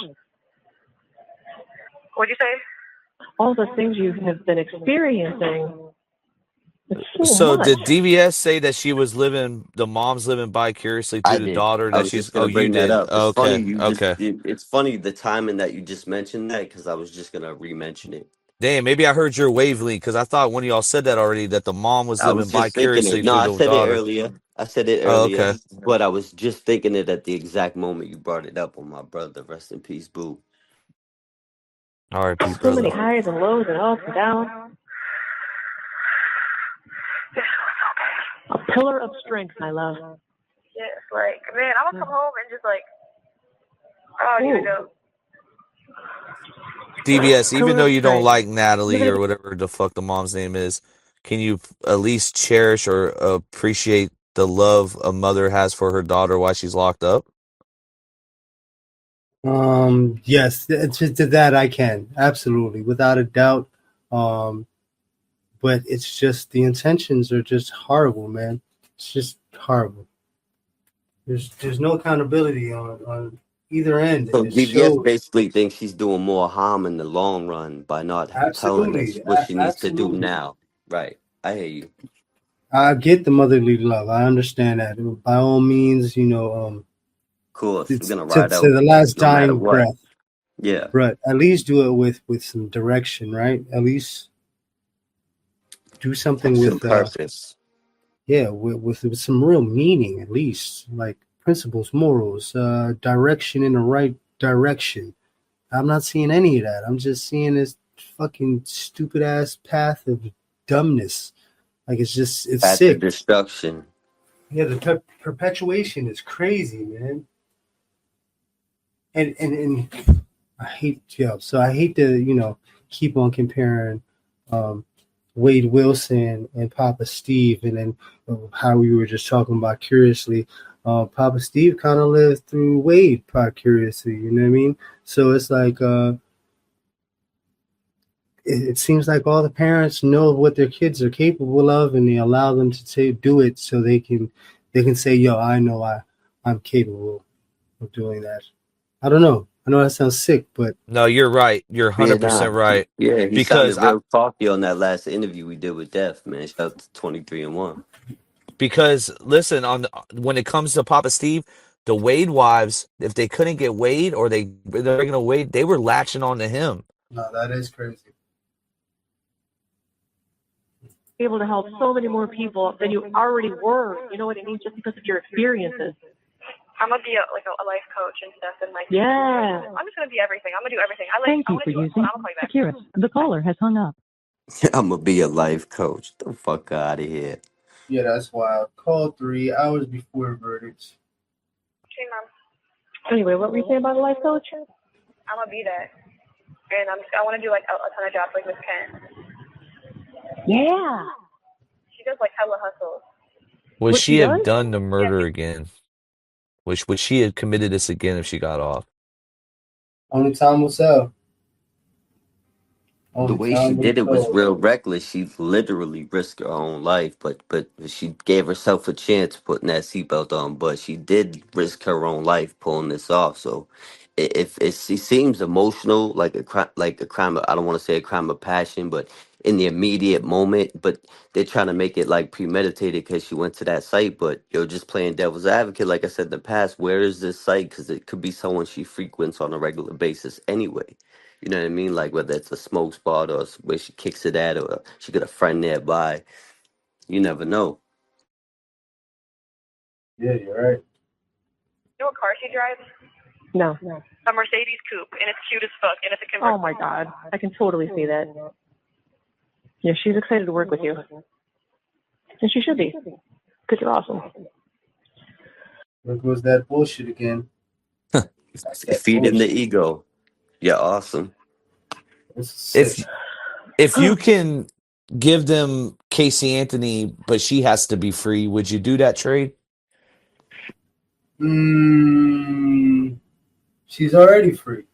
What'd you say? All the things you have been experiencing. It's So much. did DVS say that the mom's living vicariously through the daughter? I was just gonna bring that up. It's okay. funny. Okay. It's funny the timing that you just mentioned that because I was just gonna re-mention it. Damn, maybe I heard your wavelength because I thought one of y'all said that already, that the mom was I living was just thinking vicariously it. No, through I the said it daughter. earlier. I said it Oh, earlier, okay. but I was just thinking it at the exact moment you brought it up on my brother. Rest in peace, boo. R.I.P. So many brother. highs and lows and ups and downs. A pillar of strength, my love. Yes, like, man, I would come home and just like, I don't even know. DBS, even Pillar though of you don't strength. like Natalie or whatever the fuck the mom's name is, can you at least cherish or appreciate the love a mother has for her daughter while she's locked up? Yes, to that I can absolutely, without a doubt. Um, but it's just the intentions are just horrible, man. It's just horrible. There's no accountability on either end, So and it DVS shows. basically thinks she's doing more harm in the long run by not telling us Absolutely, what she needs to do absolutely. now. Right. I hear you. I get the motherly love. I understand that. By all means, Of course, we're it's gonna to, ride to out the last no matter dying what. breath. Yeah. But at least do it with some direction, right? At least do something Some with purpose. yeah, with some real meaning, at least like principles, morals, direction in the right direction. I'm not seeing any of that. I'm just seeing this fucking stupid ass path of dumbness. Like it's Path to sick. destruction. Yeah, the perpetuation is crazy, man. And I hate so I hate to keep on comparing um, Wade Wilson and Papa Steve, and then how we were just talking about curiously. Papa Steve kind of lived through Wade curiously, you know what I mean? So it's like it seems like all the parents know what their kids are capable of, and they allow them to do it so they can say, "Yo, I know I'm capable of doing that." I don't know. I know that sounds sick, but No, you're right. You're Yeah, nah. 100% right. Yeah, he Because sounded I real cocky on that last interview we did with Def, man. Shout out to 23 and 1. because listen, when it comes to Papa Steve, the Wade wives, if they couldn't get Wade or they're gonna Wade, they were latching on to him. no, that is crazy. Able to help so many more people than you already were. You know what I mean? Just because of your experiences. I'm gonna be a life coach and stuff, and like, Yeah. I'm just gonna be everything. I'm gonna do everything. Thank you for using Securus. The caller has hung up. I'm gonna be a life coach. The fuck out of here. Yeah, that's wild. Call 3 hours before verdict. Okay, mom. Anyway, what were you saying about a life coach? I'm gonna be that, and I want to do like a ton of jobs like Miss Ken. Yeah. She does like hella hustles. Would What she she have does? done the murder again? Would she have committed this again if she got off? Only time will tell. The Only way she time will did it was tell. real reckless. She literally risked her own life, but she gave herself a chance putting that seatbelt on. But she did risk her own life pulling this off. So, if it seems emotional, like a crime, I don't want to say a crime of passion, but in the immediate moment. But they're trying to make it like premeditated because she went to that site. But you're just playing devil's advocate, like I said in the past. Where is this site? Because it could be someone she frequents on a regular basis anyway. You know what I mean? Like whether it's a smoke spot or where she kicks it at, or she got a friend nearby. You never know. Yeah, you're right. You know what car she drives? No. A Mercedes coupe, and it's cute as fuck, and it's a convertible. Oh my God. I can totally see that. Yeah, she's excited to work with you. And she should be. Because you're awesome. There goes that bullshit again. That's that Feeding the bullshit. ego. Yeah, awesome. It's sick. If you can give them Casey Anthony, but she has to be free, would you do that trade? She's already free.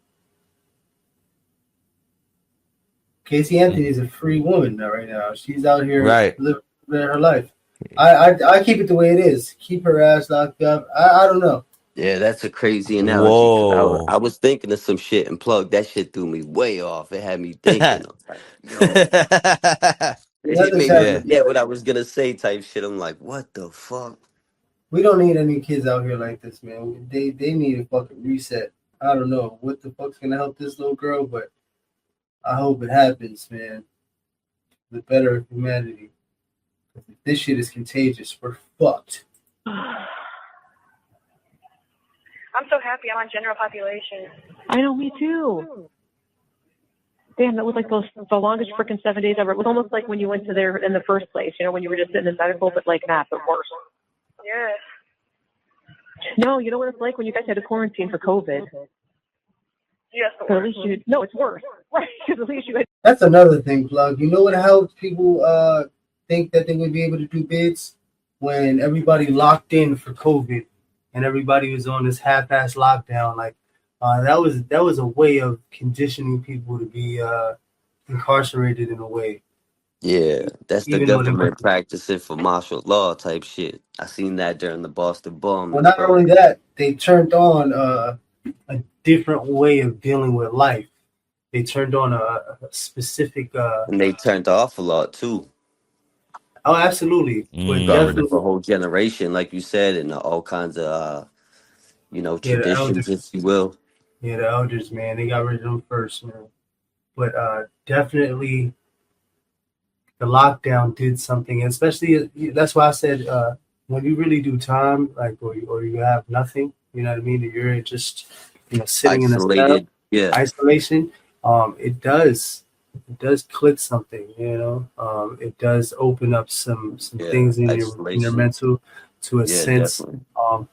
Casey Anthony is a free woman now, right now. She's out here Right. living her life. I keep it the way it is. Keep her ass locked up. I don't know. Yeah, that's a crazy analogy because Whoa. I was thinking of some shit and plug that shit threw me way off. It had me thinking. I was like, yo, it Nothing's made me Yeah. happening. forget what I was gonna say. Type shit. I'm like, what the fuck? We don't need any kids out here like this, man. They need a fucking reset. I don't know what the fuck's gonna help this little girl, but I hope it happens, man. The better of humanity. If this shit is contagious, we're fucked. I'm so happy I'm on general population. I know, me too. Damn, that was like the longest freaking 7 days ever. It was almost like when you went to there in the first place, you know, when you were just sitting in medical, but like that, but worse. Yeah. No, you know what it's like when you guys had to quarantine for COVID? Yes, But at least you, no, it's worse. Right, because at least you had. That's another thing, Plug. You know what helps people think that they would be able to do bids? When everybody locked in for COVID and everybody was on this half-ass lockdown. Like that was a way of conditioning people to be incarcerated in a way. Yeah, that's the Even though they were, government practicing for martial law type shit. I seen that during the Boston well, bombings, not bro. only that, they turned on a different way of dealing with life. They turned on a specific. And they turned off a lot too. Oh, absolutely, but Got rid of a definitely, whole generation, like you said, and all kinds of yeah, the traditions, if elders. you will. Yeah, the elders, man, they got rid of them first, man. But definitely, the lockdown did something, especially that's why I said when you really do time, like or you have nothing, you know what I mean, and you're just sitting in a cell, Isolated. Yeah, isolation. It does click something, it does open up some yeah. things in your Isolation. mental to a Yeah, sense. definitely.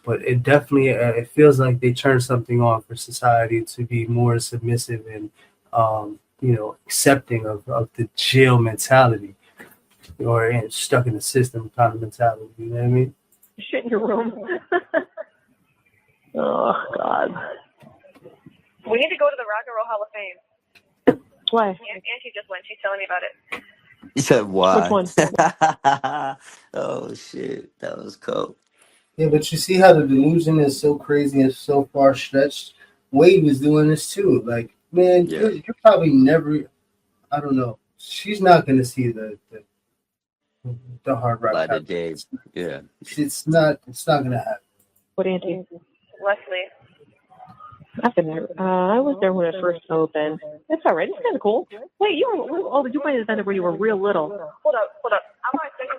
But it definitely it feels like they turned something on for society to be more submissive and accepting of the jail mentality or stuck in the system kind of mentality. You know what I mean? Shit in your room. Oh, God. We need to go to the Rock and Roll Hall of Fame. Why? Auntie just went. She's telling me about it. You said Which why? one? Oh shit, that was cool. Yeah, but you see how the delusion is so crazy and so far stretched. Wade was doing this too. Like, man, Yeah, you're probably never. I don't know. She's not gonna see the hard rock light of capital. day. Yeah. It's not. It's not gonna happen. What, Auntie? Leslie. I've been there. I was there when it first opened. It's all right. It's kind of cool. Wait, you might have been there when you were real little. Hold up. I'm not thinking.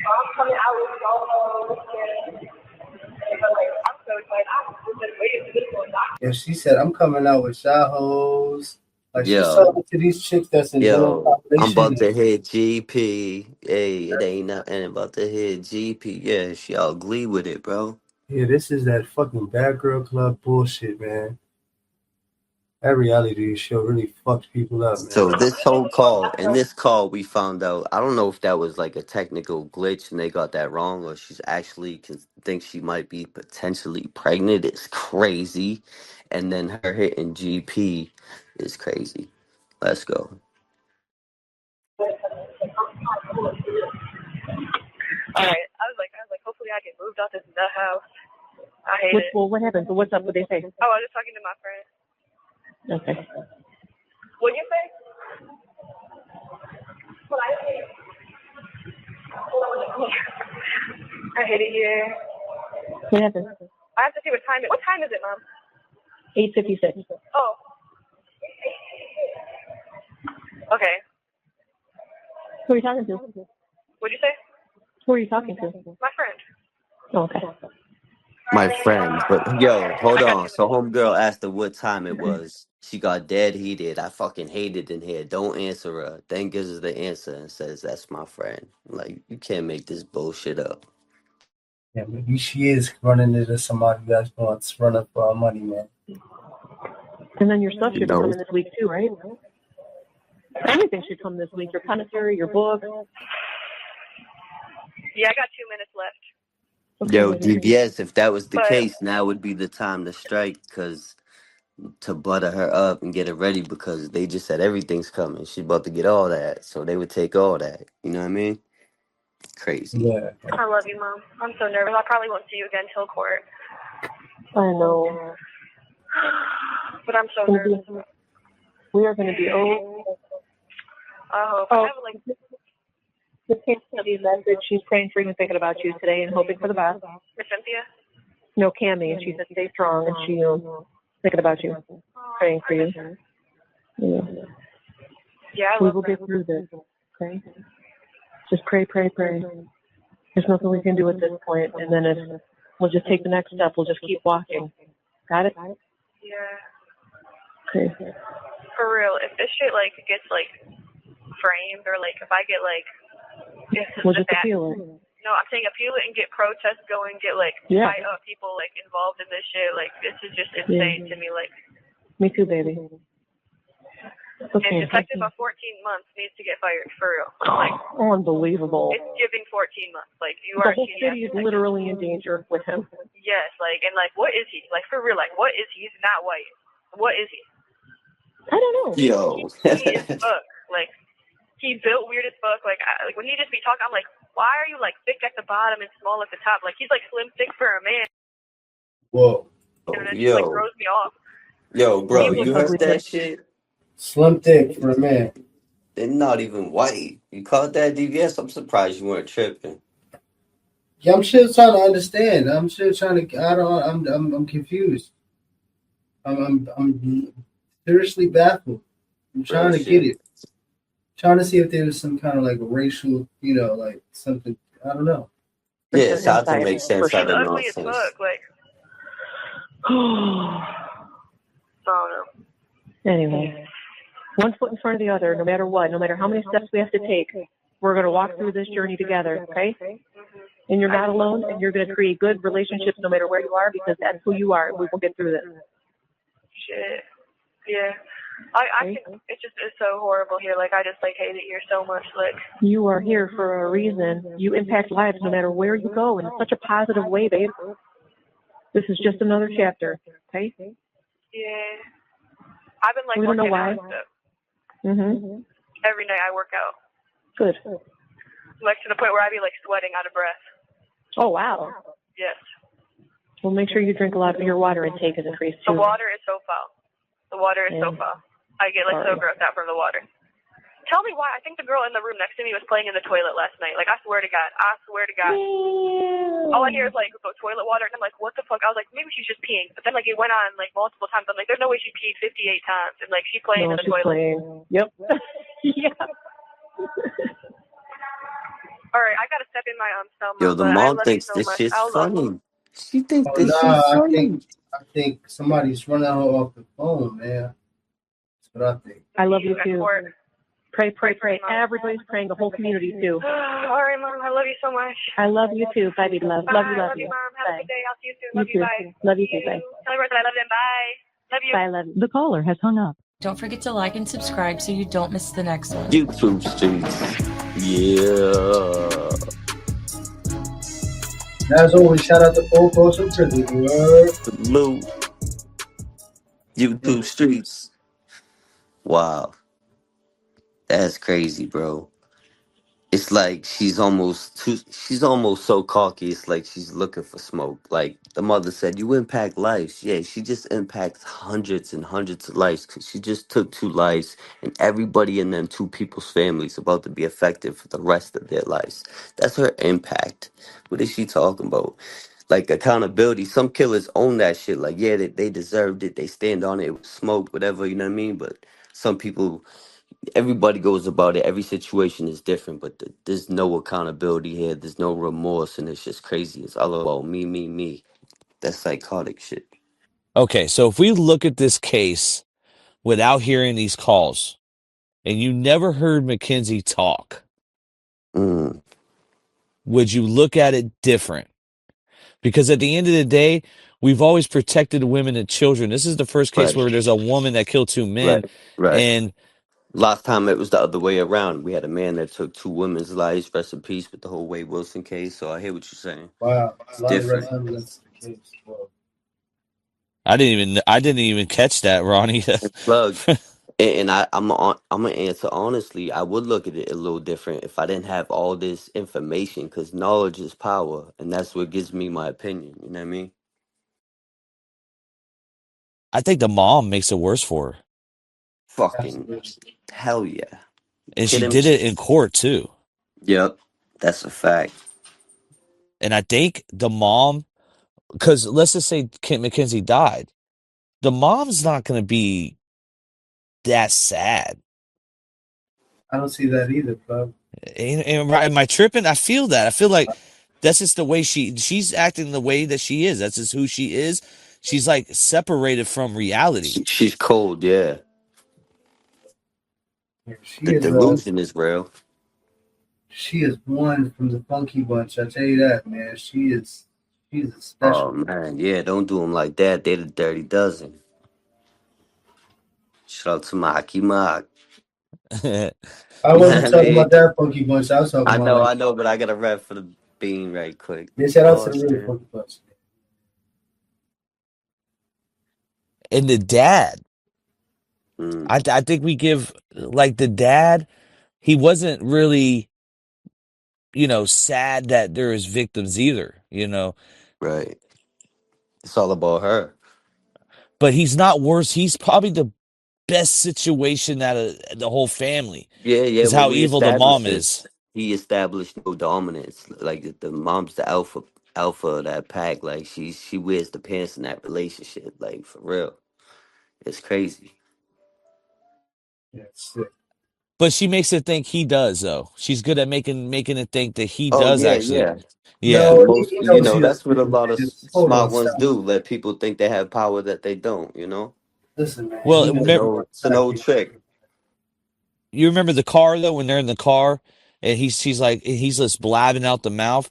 I'm coming out with all I'm so excited. I'm just waiting for this one. Yeah, she said, "I'm coming out with shy hoes." Like she's Yo, talking to these chicks that's in general I'm about population. to hit GP. Hey, it ain't nothing about to hit GP. Yeah, she all glee with it, bro. Yeah, this is that fucking bad girl club bullshit, man. That reality show really fucked people up, So man. this whole call, in this call, we found out. I don't know if that was like a technical glitch and they got that wrong, or she's actually thinks she might be potentially pregnant. It's crazy, and then her hitting GP is crazy. Let's go. All right. I was like, hopefully I get moved out this nut house. I hate it. Well, what happened? So what's up? What they say? Oh, I was just talking to my friend. Okay. What'd you say? I hate it here. What happened? I have to see what time it. What time is it, Mom? 8:56. Oh. Okay. Who are you talking to? What'd you say? Who are you talking to? My friend. Oh, okay. My friend, but yo, hold on. So homegirl asked her what time it was. She got dead heated. I fucking hate it in here. Don't answer her. Then gives us the answer and says, "That's my friend." Like, you can't make this bullshit up. Yeah, maybe she is running into somebody that's going to run up for our money, man. And then your stuff You should be know? coming this week too, right? Everything should come this week. Your commentary, your book. Yeah, I got 2 minutes left. Yo, DVS, if that was the But case, now would be the time to strike, to butter her up and get her ready, because they just said everything's coming. She's about to get all that, so they would take all that. You know what I mean? Crazy. Yeah. I love you, Mom. I'm so nervous. I probably won't see you again till court. I know. But I'm so nervous. We are going to be old. I hope. I have like Miss Cammie message. She's praying for you and thinking about you today and hoping for the best. Miss Cynthia? No, Cammie, and she said stay strong, and she thinking about you, praying for you. Yeah. Yeah, I We love will her. get through this. Okay. Just pray, pray, pray. There's nothing we can do at this point, and then if we'll just take the next step. We'll just keep walking. Got it? Yeah. Okay. For real, if this shit, like, gets, like, framed, or, like, if I get, like, We'll just appeal it. No, I'm saying appeal it and get protests going, get, like, Yeah. people, like, involved in this shit. Like, this is just insane to me. Like, Me too, baby. Okay. and detective of 14 months needs to get fired, for real. Like, Unbelievable. it's giving 14 months. Like, you The are a whole TDS city is detective. literally in danger with him. Yes, like, and, like, what is he? Like, for real, like, what is he? He's not white. What is he? I don't know. Yo. He is fuck. Like, he built weird as fuck. Like, like when he just be talking, I'm like, why are you, like, thick at the bottom and small at the top? Like, he's, like, slim thick for a man. Whoa. And it just, like, throws me off. Yo, bro, He you was heard that shit? Slim thick for a man. They're not even white. You caught that, DVS? I'm surprised you weren't tripping. Yeah, I'm still trying to understand. I'm still trying to. I'm confused. I'm seriously baffled. I'm trying to get it. Trying to see if there was some kind of like racial, like something. I don't know. Yeah, it's hard to make sense out He's of ugly as nonsense. fuck. Like, I don't know. Anyway, one foot in front of the other, no matter what, no matter how many steps we have to take, we're going to walk through this journey together, okay? And you're not alone, and you're going to create good relationships no matter where you are, because that's who you are, and we will get through this. Shit. Yeah. I can, it's so horrible here. Like, I just, like, hate it here so much. Like, You are here for a reason. You impact lives no matter where you go, in such a positive way, babe. This is just another chapter, okay? yeah. I've been, like, We don't know working why. out and stuff. Mm-hmm. Every night I work out. Good. Like, to the point where I be, like, sweating out of breath. Oh, wow. Yes. Well, make sure you drink a lot. Your water intake is increased, The too. water is so foul. The water is so foul. I get, like, so grossed out from the water. Tell me why. I think the girl in the room next to me was playing in the toilet last night. Like, I swear to God. I swear to God. All I hear is, like, toilet water, and I'm like, what the fuck? I was like, maybe she's just peeing. But then, like, it went on, like, multiple times. I'm like, there's no way she peed 58 times. And, like, she's playing in the she's toilet. playing. Yep. Yeah. All right, I got to step in my Selma. Yo, the but I mom love thinks you so this much. shit's I'll love you. funny. She thinks Oh, this nah, shit's I funny. think somebody's running her off the phone, man. That's what I think. I love you, too. Pray, pray, pray. Everybody's praying, the whole community, too. All right, Mom. I love you so much. I love you, too. Bye, baby love. Bye. Love you, Love you, Mom. Have a good day. I'll see you soon. Love you. too. Bye. Love you, too. Bye. Tell everyone that I love them. Bye. Love you. Bye, love you. The caller has hung up. Don't forget to like and subscribe so you don't miss the next one. YouTube streets. Yeah. As always, shout out to Full Course in Prison. Salute. YouTube streets. Wow. That's crazy, bro. It's like she's almost so cocky. It's like she's looking for smoke. Like the mother said, you impact lives. Yeah, she just impacts hundreds and hundreds of lives because she just took 2 lives, and everybody in them 2 people's families about to be affected for the rest of their lives. That's her impact. What is she talking about? Like accountability. Some killers own that shit. Like, yeah, they deserved it. They stand on it, smoke, whatever, you know what I mean? But some people, everybody goes about it. Every situation is different, but there's no accountability here. There's no remorse, and it's just crazy. It's all about me, me, me. That's psychotic shit. Okay, so if we look at this case without hearing these calls, and you never heard Mackenzie talk, would you look at it different? Because at the end of the day, we've always protected women and children. This is the first case where there's a woman that killed 2 men. Right. And last time it was the other way around. We had a man that took 2 women's lives. Rest in peace with the whole Wade Wilson case. So I hear what you're saying. Wow. It's different. I didn't even catch that, Ronnie. Plug. And I'm gonna answer honestly. I would look at it a little different if I didn't have all this information, because knowledge is power, and that's what gives me my opinion. You know what I mean? I think the mom makes it worse for her. Fucking hell yeah! And she did it in court too. Yep, that's a fact. And I think the mom, because let's just say Mackenzie died, the mom's not going to be that sad. I don't see that either, bro. Am I tripping? I feel that. I feel like that's just the way she's acting the way that she is. That's just who she is. She's like separated from reality. She's cold, yeah. Yeah, The delusion is real. she is one from the funky bunch. I tell you that, man. She's a Oh special. man, yeah, don't do them like that. They the dirty dozen. Shout out to Maki Mock. I You know what wasn't I talking about mean? that funky bunch. I was talking about like I know, but I got a rep for the bean right quick. yeah, shout out to the Pause, real man. funky bunch. And the dad, Mm, I think we give like the dad. He wasn't really, sad that there is victims either. right. It's all about her. But he's not worse. He's probably the best situation out of the whole family. Yeah, yeah. Is What how we evil the established mom is is. he established no dominance. Like the mom's the alpha of that pack. Like she wears the pants in that relationship. Like for real, it's crazy. Yeah, sick. But she makes it think he does, though. She's good at making it think that he Oh does yeah, actually. yeah. Yeah. And No, most, he knows he that's doesn't what a do it, lot of man. Hold smart on, ones stop. do. Let people think they have power that they don't. Listen, man. Well, He knows he doesn't It's an have old to. trick. you remember the car though when they're in the car and he's just blabbing out the mouth.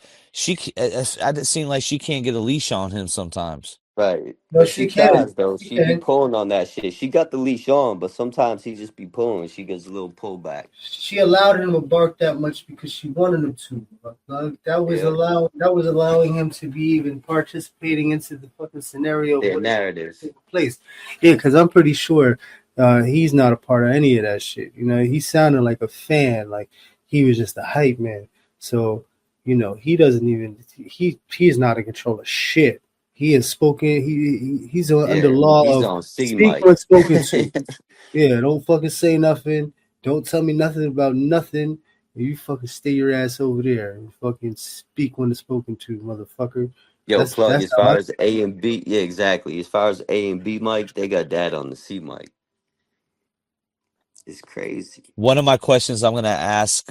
I it seem like she can't get a leash on him sometimes. Right. No, But she she can. tries though. She She be can. pulling on that shit. She got the leash on, but sometimes he just be pulling. She gets a little pullback. She allowed him to bark that much because she wanted him to. Like, Yeah. that was allowing him to be even participating into the fucking scenario of Their what is narratives. taking place. Yeah, because I'm pretty sure he's not a part of any of that shit. He sounded like a fan, like he was just a hype man. So, he doesn't even he's not in control of shit. He is spoken. He's under Yeah. law He's of on C speak mic. when spoken to. Yeah, don't fucking say nothing. Don't tell me nothing about nothing. You fucking stay your ass over there and fucking speak when it's spoken to, motherfucker. Yo, plug, That's as how far I. as A and B, yeah, exactly. As far as A and B mic, they got that on the C mic. It's crazy. One of my questions I'm gonna ask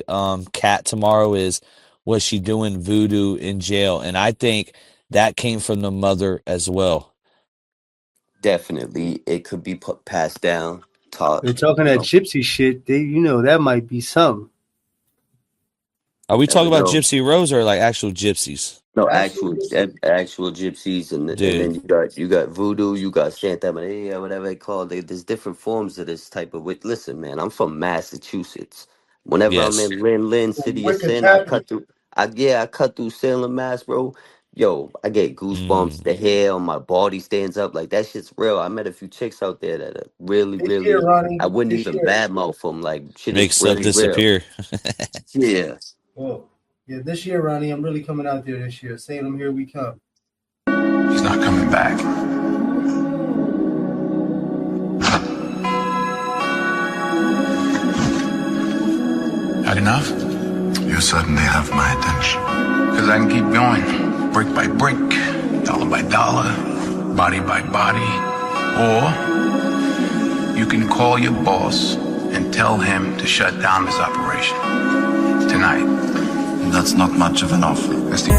Kat tomorrow is, was she doing voodoo in jail? And I think that came from the mother as well. Definitely, it could be passed down, taught. They're talking that gypsy shit. That might be something. Are we Never talking about know. Gypsy Rose or like actual gypsies? No, Actually, actual gypsies, and Dude. then you got voodoo, you got Santa Maria, whatever they call it. There's different forms of this type of wit. Listen, man, I'm from Massachusetts. Whenever I'm Yes. in Lynn, City of wicked Sin, I capital. cut through. I cut through Salem, Mass, bro. Yo, I get goosebumps. Mm. The hair on my body stands up. Like that shit's real. I met a few chicks out there that are really, This year, really. I Ronnie. wouldn't This even year. badmouth them. Like shit is Make stuff really real. disappear. Yeah. Oh, yeah. This year, Ronnie. I'm really coming out there this year. Salem, here we come. He's not coming back. Had enough? You certainly have my attention. Because I can keep going, brick by brick, dollar by dollar, body by body. Or you can call your boss and tell him to shut down this operation tonight. That's not much of an offer. That's the